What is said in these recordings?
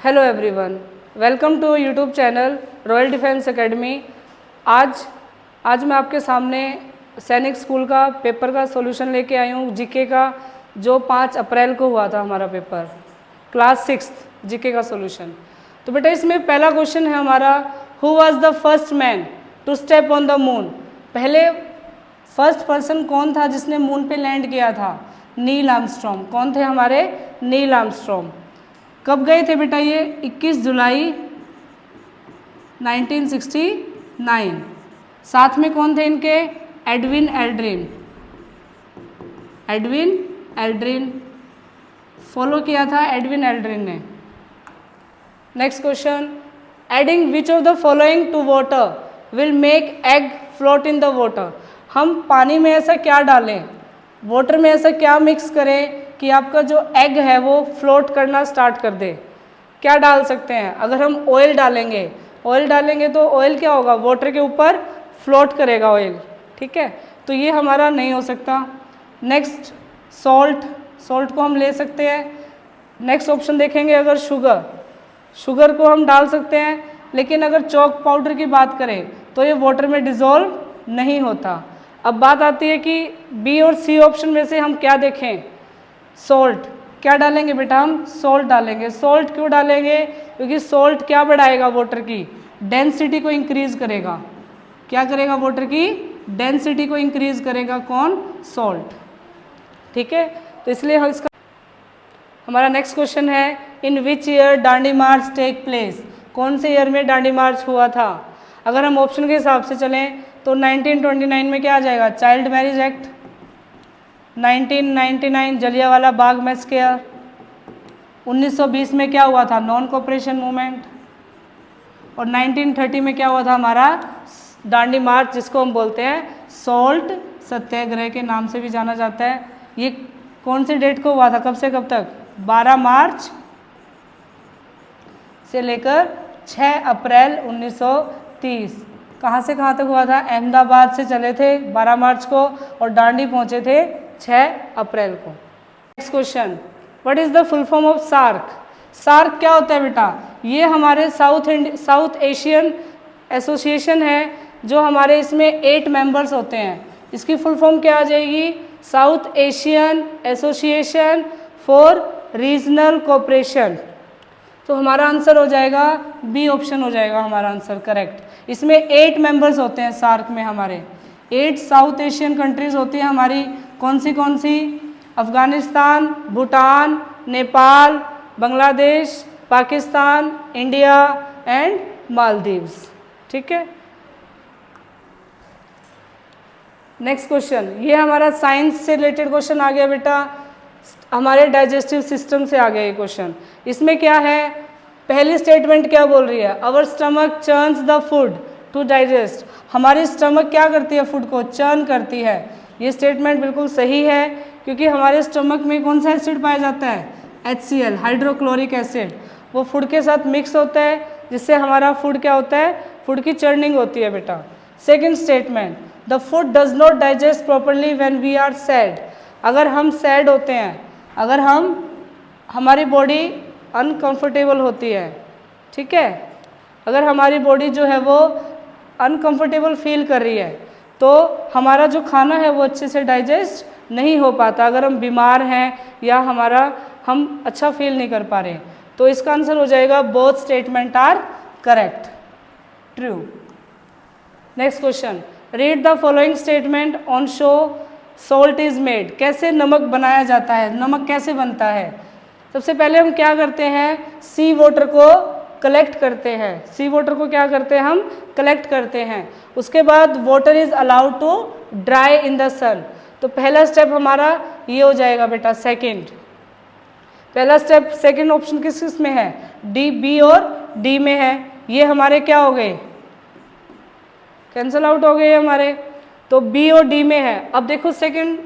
Hello everyone, welcome to YouTube channel Royal Defence Academy. आज मैं आपके सामने सैनिक स्कूल का पेपर का सॉल्यूशन लेके आई हूँ, जीके का, जो 5 अप्रैल को हुआ था हमारा पेपर, क्लास 6 जीके का सॉल्यूशन। तो बेटा इसमें पहला क्वेश्चन है हमारा, who was the first man to step on the moon. पहले फर्स्ट पर्सन कौन था जिसने मून पे लैंड किया था? Neil Armstrong. कौन थे हमारे? Neil Armstrong. कब गए थे बेटा ये? 21 जुलाई 1969। साथ में कौन थे इनके? Edwin Aldrin. Edwin Aldrin follow किया था एडविन एल्ड्रिन ने। Next question, adding which of the following to water will make egg float in the water. हम पानी में ऐसा क्या डालें, वाटर में ऐसा क्या मिक्स करें कि आपका जो एग है वो फ्लोट करना स्टार्ट कर दे? क्या डाल सकते हैं? अगर हम ऑयल डालेंगे तो ऑयल क्या होगा? वाटर के ऊपर फ्लोट करेगा ऑयल, ठीक है। तो ये हमारा नहीं हो सकता। नेक्स्ट, सॉल्ट को हम ले सकते हैं। नेक्स्ट ऑप्शन देखेंगे, अगर शुगर को हम डाल सकते हैं, लेकिन अगर चॉक पाउडर की बात करें तो ये वाटर में डिज़ोल्व नहीं होता। अब बात आती है कि बी और सी ऑप्शन में से हम क्या देखें? सॉल्ट। क्या डालेंगे बेटा? हम सॉल्ट डालेंगे। सॉल्ट क्यों डालेंगे? क्योंकि सॉल्ट क्या बढ़ाएगा? वाटर की डेंसिटी को इंक्रीज करेगा। क्या करेगा? वाटर की डेंसिटी को इंक्रीज करेगा। कौन? सॉल्ट, ठीक है। तो इसलिए हम इसका हमारा नेक्स्ट क्वेश्चन है, in which year Dandi march take place. कौन से ईयर में डांडी मार्च हुआ था? अगर हम ऑप्शन के हिसाब से चलें तो 1929 में क्या आ जाएगा? Child marriage act. 1999 Jallianwala Bagh massacre. 1920 में क्या हुआ था? Non cooperation movement. और 1930 में क्या हुआ था? हमारा डांडी मार्च, जिसको हम बोलते हैं सॉल्ट सत्याग्रह के नाम से भी जाना जाता है। ये कौन सी डेट को हुआ था? कब से कब तक? 12 मार्च से लेकर 6 अप्रैल 1930। कहाँ से कहाँ तक हुआ था? अहमदाबाद से चले थे 12 मार्च को और डांडी पहुँचे थे 6 अप्रैल को। Next question, what is the full form of SAARC. SAARC क्या होता है बेटा? ये हमारे साउथ एशियन एसोसिएशन है, जो हमारे इसमें 8 मेंबर्स होते हैं। इसकी फुल फॉर्म क्या आ जाएगी? South Asian association for regional cooperation. तो हमारा आंसर हो जाएगा बी ऑप्शन हो जाएगा हमारा आंसर करेक्ट। इसमें 8 मेंबर्स होते हैं सार्क में, हमारे 8 साउथ एशियन कंट्रीज होती हैं हमारी। कौन सी? अफ़गानिस्तान, भूटान, नेपाल, बांग्लादेश, पाकिस्तान, इंडिया एंड मालदीव्स, ठीक है। नेक्स्ट क्वेश्चन, ये हमारा साइंस से रिलेटेड क्वेश्चन आ गया बेटा, हमारे डाइजेस्टिव सिस्टम से आ गया ये क्वेश्चन। इसमें क्या है? पहली स्टेटमेंट क्या बोल रही है? Our stomach churns the food to digest. हमारी स्टमक क्या करती है? फूड को चर्न करती है। ये स्टेटमेंट बिल्कुल सही है, क्योंकि हमारे स्टमक में कौन सा एसिड पाया जाता है? HCl, hydrochloric acid. वो फूड के साथ मिक्स होता है, जिससे हमारा फूड क्या होता है? फूड की चर्निंग होती है बेटा। Second statement, the food does not digest properly when we are sad. अगर हम सैड होते हैं, अगर हमारी बॉडी अनकंफर्टेबल होती है, ठीक है, अगर हमारी बॉडी जो है वो अनकंफर्टेबल फील कर रही है, तो हमारा जो खाना है वो अच्छे से डाइजेस्ट नहीं हो पाता। अगर हम बीमार हैं या हम अच्छा फील नहीं कर पा रहे, तो इसका आंसर हो जाएगा both statement are correct, true. Next question, read the following statement on show salt is made. कैसे नमक बनाया जाता है? नमक कैसे बनता है? सबसे पहले हम क्या करते हैं? सी वाटर को कलेक्ट करते हैं। सी वाटर को क्या करते हैं? हम कलेक्ट करते हैं। उसके बाद water is allowed to dry in the sun. तो पहला स्टेप हमारा ये हो जाएगा बेटा, सेकंड। पहला स्टेप सेकंड ऑप्शन किस में है? डी, बी और डी में है। ये हमारे क्या हो गए? कैंसल आउट हो गए हमारे, तो बी और डी में है। अब देखो सेकंड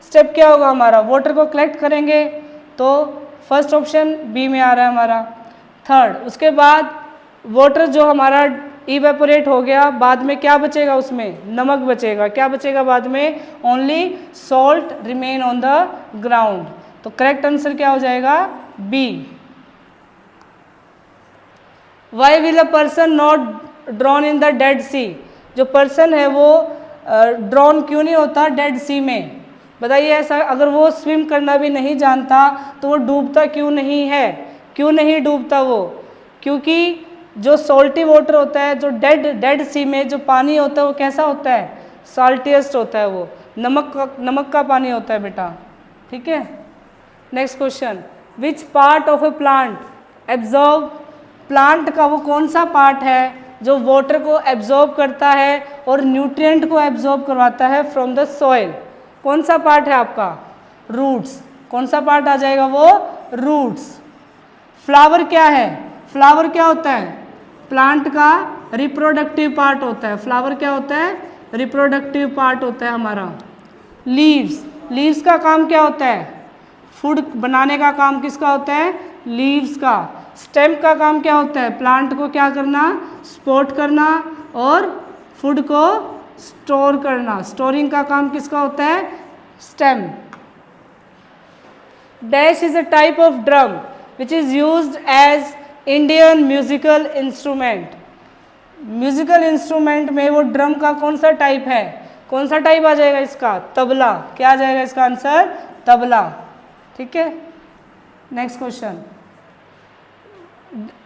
स्टेप क्या होगा हमारा? वाटर को कलेक्ट करेंगे, तो फर्स्ट ऑप्शन बी में आ रहा है हमारा। थर्ड, उसके बाद वाटर जो हमारा इवेपोरेट हो गया, बाद में क्या बचेगा? उसमें नमक बचेगा। क्या बचेगा बाद में? Only salt remain on the ground. तो करेक्ट आंसर क्या हो जाएगा? B. Why will a person not drown in the Dead Sea, जो पर्सन है वो ड्रॉन क्यों नहीं होता डेड सी में? बताइए ऐसा, अगर वो स्विम करना भी नहीं जानता तो वो डूबता क्यों नहीं है? क्यों नहीं डूबता वो? क्योंकि जो सॉल्टी वाटर होता है, जो डेड सी में जो पानी होता है वो कैसा होता है? साल्टिएस्ट होता है, वो नमक का पानी होता है बेटा। ठीक है, next question, which part of A plant absorb, plant का वो कौन सा पार्ट है जो वाटर को एब्जॉर्ब करता है और न्यूट्रिएंट को एब्जॉर्ब करवाता है फ्रॉम द सॉइल? कौन सा पार्ट है आपका? रूट्स। कौन सा पार्ट आ जाएगा वो? रूट्स। फ्लावर क्या है? फ्लावर क्या होता है? प्लांट का रिप्रोडक्टिव पार्ट होता है। फ्लावर क्या होता है? रिप्रोडक्टिव पार्ट होता है हमारा। लीव्स, लीव्स का काम क्या होता है? फूड बनाने का काम किसका होता है? लीव्स का। स्टेम का काम क्या होता है? प्लांट को क्या करना? सपोर्ट करना और फूड को स्टोर करना। स्टोरिंग का काम किसका होता है? Stem. Dash is a type of drum which is used as Indian musical instrument. Musical instrument में वो ड्रम का कौन सा टाइप है? कौन सा टाइप आ जाएगा इसका? तबला। क्या आ जाएगा इसका आंसर? तबला। ठीक है, next question,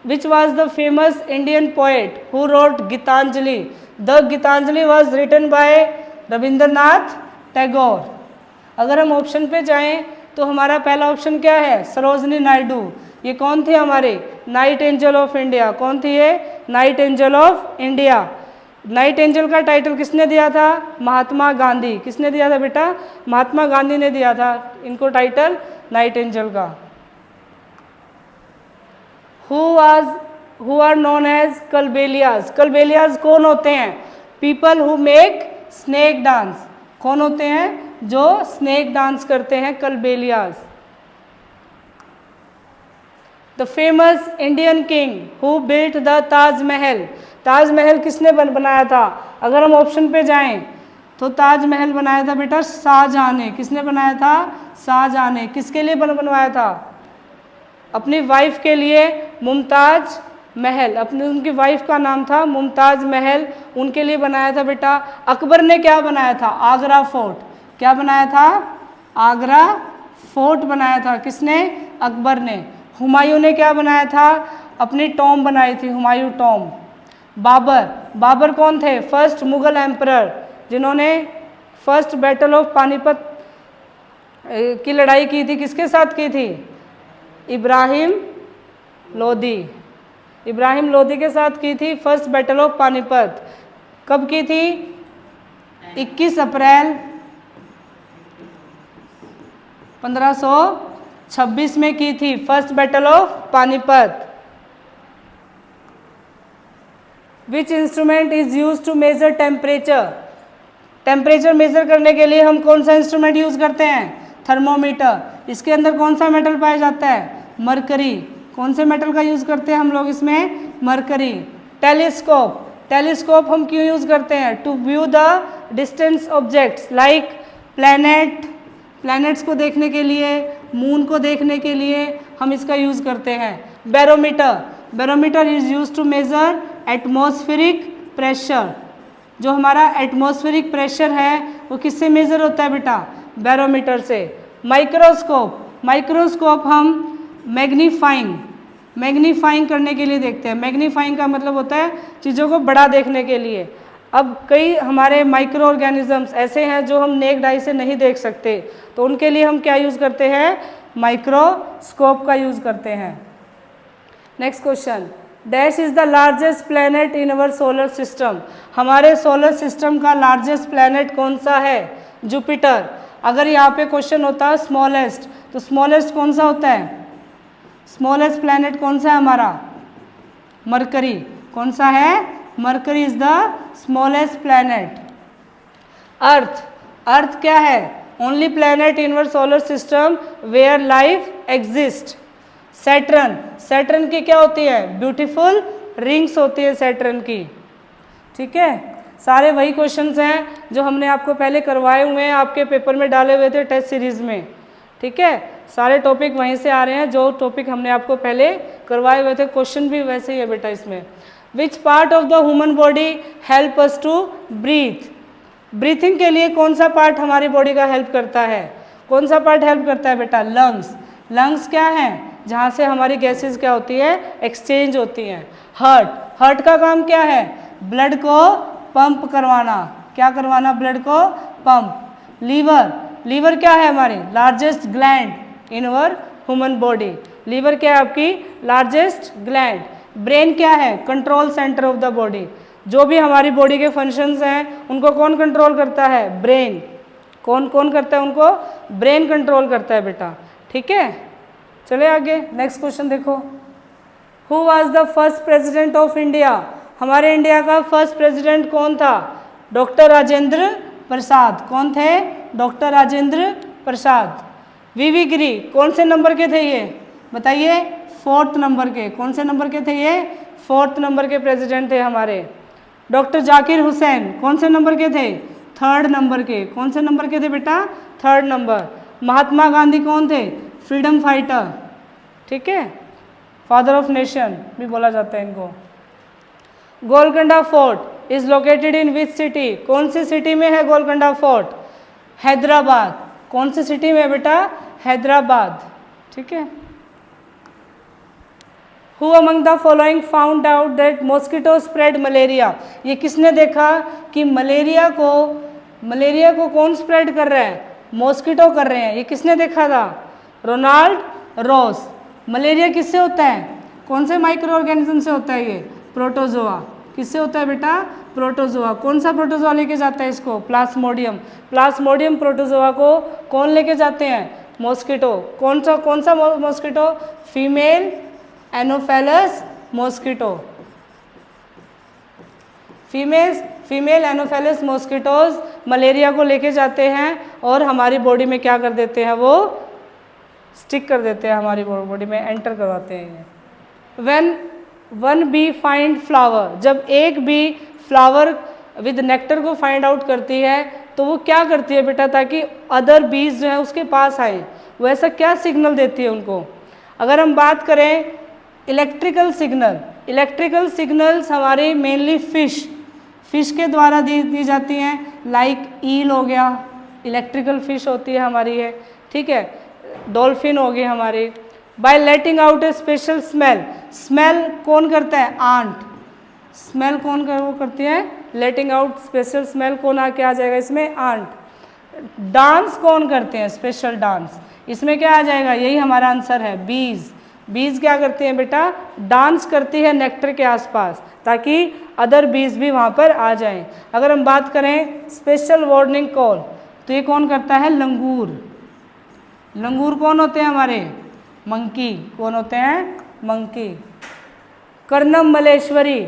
which was the famous Indian poet who wrote Gitanjali? The Gitanjali was written by Rabindranath Tagore. अगर हम ऑप्शन पे जाएं तो हमारा पहला ऑप्शन क्या है? सरोजनी नायडू। ये कौन थे हमारे? Night angel of India. कौन थी ये? Night angel of India. Night angel का टाइटल किसने दिया था? महात्मा गांधी। किसने दिया था बेटा? महात्मा गांधी ने दिया था इनको टाइटल नाइट एंजल का। who are known as Kalbelias. Kalbelias कौन होते हैं? People who make snake dance. कौन होते हैं? जो स्नेक डांस करते हैं, Kalbelias. The famous Indian king who built the Taj Mahal. Taj Mahal किसने बनाया था? अगर हम ऑप्शन पे जाएं तो ताजमहल बनाया था बेटा शाहजहां ने। किसने बनाया था? शाहजहां ने। किसके लिए बनवाया था? अपनी वाइफ के लिए, मुमताज महल। अपनी उनकी वाइफ का नाम था मुमताज महल, उनके लिए बनाया था बेटा। अकबर ने क्या बनाया था? आगरा फोर्ट। क्या बनाया था? आगरा फोर्ट बनाया था। किसने? अकबर ने। हुमायूं ने क्या बनाया था? अपनी टॉम बनाई थी, हुमायूं टॉम। बाबर, बाबर कौन थे? फर्स्ट मुगल एम्परर जिन्होंने फर्स्ट बैटल ऑफ पानीपत की लड़ाई की थी। किसके साथ की थी? इब्राहिम लोदी। इब्राहिम लोदी के साथ की थी फर्स्ट बैटल ऑफ पानीपत। कब की थी? 21 अप्रैल 1526 में की थी first battle of Panipat. Which instrument is use to measure temperature. Temperature measure करने के लिए हम कौन सा इंस्ट्रूमेंट यूज करते हैं? थर्मोमीटर। इसके अंदर कौन सा मेटल पाया जाता है? मरकरी। कौन से मेटल का यूज करते हैं हम लोग इसमें? मरकरी। टेलीस्कोप, टेलीस्कोप हम क्यों यूज करते हैं? To view the distance objects like planet, planets को देखने के लिए, मून को देखने के लिए हम इसका यूज करते हैं। Barometer, barometer is use to measure atmospheric pressure. जो हमारा एटमॉस्फेरिक प्रेशर है वो किससे मेजर होता है बेटा? बैरोमीटर से। माइक्रोस्कोप, माइक्रोस्कोप हम मैग्नीफाइंग करने के लिए देखते हैं। मैग्नीफाइंग का मतलब होता है चीज़ों को बड़ा देखने के लिए। अब कई हमारे माइक्रो ऑर्गेनिजम्स ऐसे हैं जो हम नेक्ड आई से नहीं देख सकते, तो उनके लिए हम क्या यूज़ करते हैं? माइक्रोस्कोप का यूज़ करते हैं। Next question, dash is the largest planet in our solar system. हमारे सोलर सिस्टम का लार्जेस्ट प्लैनेट कौन सा है? जुपिटर। अगर यहाँ पे क्वेश्चन होता है स्मॉलेस्ट, तो स्मॉलेस्ट कौन सा होता है? स्मॉलेस्ट प्लैनेट कौन सा है हमारा? मरकरी। कौन सा है? Mercury is the smallest planet. Earth, Earth क्या है? Only planet in our solar system where life exist. Saturn, Saturn की क्या होती है? ब्यूटीफुल रिंग्स होती है सैटर्न की। ठीक है, सारे वही क्वेश्चंस हैं जो हमने आपको पहले करवाए हुए हैं, आपके पेपर में डाले हुए थे टेस्ट सीरीज में। ठीक है, सारे टॉपिक वहीं से आ रहे हैं जो टॉपिक हमने आपको पहले करवाए हुए थे, क्वेश्चन भी वैसे ही है बेटा इसमें। Which part of the human body help us to breathe, breathing के लिए कौन सा पार्ट हमारी बॉडी का हेल्प करता है, कौन सा पार्ट हेल्प करता है बेटा, लंग्स। लंग्स क्या है, जहाँ से हमारी गैसेस क्या होती है, एक्सचेंज होती हैं। हार्ट, हार्ट का काम क्या है, ब्लड को पंप करवाना, क्या करवाना, ब्लड को पंप। लीवर, लीवर क्या है हमारी largest gland in our human body, liver क्या है आपकी लार्जेस्ट ग्लैंड। ब्रेन क्या है, control centre of the body, जो भी हमारी बॉडी के फंक्शंस हैं उनको कौन कंट्रोल करता है, ब्रेन। कौन कौन करता है उनको, ब्रेन कंट्रोल करता है बेटा, ठीक है। चले आगे, नेक्स्ट क्वेश्चन देखो। Who was the first president of India, हमारे इंडिया का फर्स्ट प्रेसिडेंट कौन था, डॉक्टर राजेंद्र प्रसाद। कौन थे, डॉक्टर राजेंद्र प्रसाद। वीवी गिरी कौन से नंबर के थे ये बताइए, 4th नंबर के। कौन से नंबर के थे ये, 4th नंबर के प्रेसिडेंट थे हमारे। डॉक्टर जाकिर हुसैन कौन से नंबर के थे, 3rd नंबर के। कौन से नंबर के थे बेटा, 3rd नंबर। महात्मा गांधी कौन थे, फ्रीडम फाइटर, ठीक है, फादर ऑफ नेशन भी बोला जाता है इनको। Golconda fort is located in which city, कौन सी सिटी में है गोलकोंडा फोर्ट, हैदराबाद। कौन सी सिटी में बेटा, हैदराबाद, ठीक है। Who among the following found out that mosquito spread malaria, ये किसने देखा कि मलेरिया को कौन स्प्रेड कर रहा है, मॉस्किटो कर रहे हैं, ये किसने देखा था, रोनाल्ड रॉस। मलेरिया किससे होता है, कौन से माइक्रो ऑर्गेनिज्म से होता है ये, प्रोटोजोआ। किससे होता है बेटा, प्रोटोजोआ। कौन सा प्रोटोजोआ लेके जाता है इसको, प्लाज्मोडियम। प्लाज्मोडियम प्रोटोजोआ को कौन लेके जाते हैं, मॉस्किटो। कौन सा mosquito, female anopheles mosquito. Female anopheles mosquitoes malaria को लेके जाते हैं और हमारी बॉडी में क्या कर देते हैं, वो स्टिक कर देते हैं, हमारी बॉडी में एंटर करवाते हैं। When one bee find flower, जब एक बी फ्लावर विद नेक्टर को फाइंड आउट करती है तो वो क्या करती है बेटा, ताकि अदर बीज जो है उसके पास आए, वो ऐसा क्या सिग्नल देती है उनको। अगर हम बात करें इलेक्ट्रिकल सिग्नल्स हमारी मेनली फिश के द्वारा दी जाती हैं, लाइक ईल हो गया, इलेक्ट्रिकल फिश होती है हमारी है, ठीक है। डॉल्फिन हो गई हमारी। बाय लेटिंग आउट ए स्पेशल स्मेल कौन करता है, आंट। स्मेल कौन वो करती है, लेटिंग आउट स्पेशल स्मेल, कौन आके आ जाएगा इसमें, आंट। डांस कौन करते हैं, स्पेशल डांस, इसमें क्या आ जाएगा, यही हमारा आंसर है, बीज क्या करती हैं बेटा, डांस करती है नेक्टर के आसपास ताकि अदर बीज भी वहाँ पर आ जाएं। अगर हम बात करें स्पेशल वार्निंग कॉल तो ये कौन करता है, लंगूर कौन होते हैं हमारे, मंकी। कौन होते हैं, monkey. Karnam Malleswari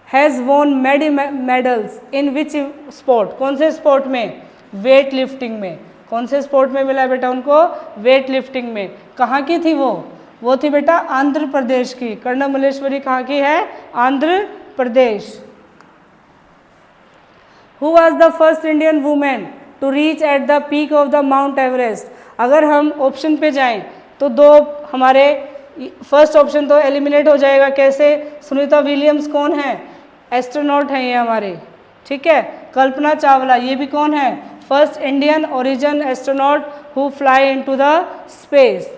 has won many medals in which sport, कौन से स्पोर्ट में, वेट लिफ्टिंग में। कौन से स्पोर्ट में मिला बेटा उनको, वेट लिफ्टिंग में। कहाँ की थी वो थी बेटा आंध्र प्रदेश की। कर्णम मलेश्वरी कहाँ की है, Andhra Pradesh. Who was the first Indian women to reach at the peak of the Mount Everest. अगर हम ऑप्शन पे जाएं तो दो हमारे फर्स्ट ऑप्शन तो एलिमिनेट हो जाएगा, कैसे, सुनीता विलियम्स कौन है, एस्ट्रोनॉट हैं ये हमारे, ठीक है। कल्पना चावला ये भी कौन है, first Indian origin astronaut who fly into the space,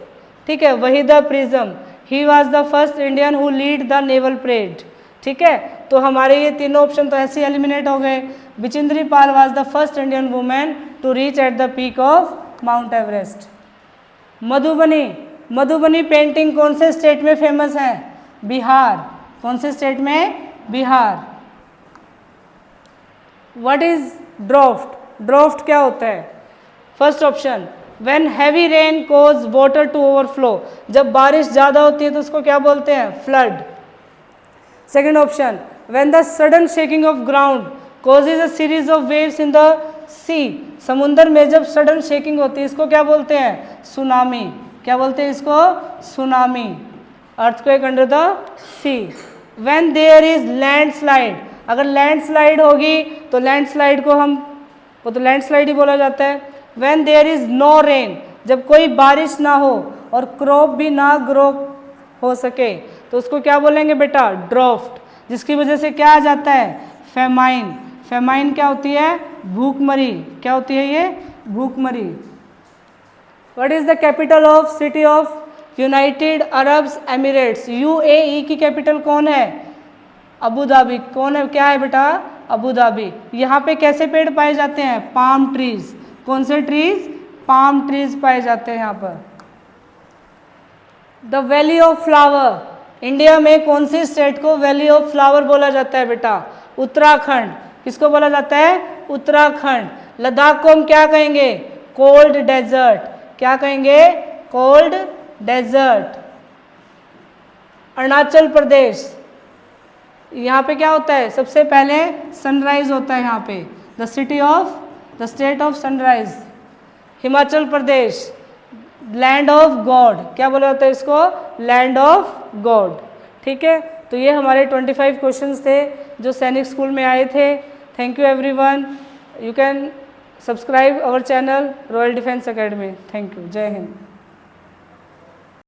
ठीक है। Waheeda prism he was the first Indian who lead the naval parade, ठीक है। तो हमारे ये तीनों ऑप्शन तो ऐसे एलिमिनेट हो गए। Bachendri Pal was the first Indian women to reach at the peak of Mount Everest. Madhubani painting कौन से स्टेट में फेमस है, बिहार। कौन से स्टेट में, बिहार। व्हाट इज ड्राफ्ट क्या होता है, first option when heavy rain cause water to overflow, जब बारिश ज़्यादा होती है तो उसको क्या बोलते हैं, flood. Second option when the sudden shaking of ground causes a series of waves in the sea, समुंदर में जब सडन शेकिंग होती है इसको क्या बोलते हैं, सुनामी। क्या बोलते हैं इसको, tsunami, earthquake under the sea. When there is landslide, अगर लैंडस्लाइड होगी तो लैंडस्लाइड को वो तो लैंडस्लाइड ही बोला जाता है। When there is no rain, जब कोई बारिश ना हो और क्रॉप भी ना ग्रो हो सके, तो उसको क्या बोलेंगे बेटा? ड्राफ्ट। जिसकी वजह से क्या आ जाता है? फेमाइन। फेमाइन क्या होती है? भूखमरी। क्या होती है ये? भूखमरी। What is the capital of city of United Arab Emirates? UAE की कैपिटल कौन है? Abu Dhabi. कौन है? क्या है बेटा? Abu Dhabi. यहाँ पे कैसे पेड़ पाए जाते हैं? Palm trees. कौन से ट्रीज? पाम ट्रीज पाए जाते हैं यहाँ पर। The valley of flower. India में कौन सी स्टेट को वैली ऑफ फ्लावर बोला जाता है बेटा? उत्तराखंड। किसको बोला जाता है? उत्तराखंड। लद्दाख को हम क्या कहेंगे? Cold desert. क्या कहेंगे? Cold desert. अरुणाचल प्रदेश, यहाँ पे क्या होता है? सबसे पहले सनराइज होता है यहाँ पे, the city of the state of sunrise. Himachal Pradesh, land of God. क्या बोला जाता है इसको? Land of God. ठीक है, तो ये हमारे 25 क्वेश्चंस थे जो सैनिक स्कूल में आए थे। Thank you everyone. You can subscribe our channel Royal Defence Academy. Thank you. जय हिंद।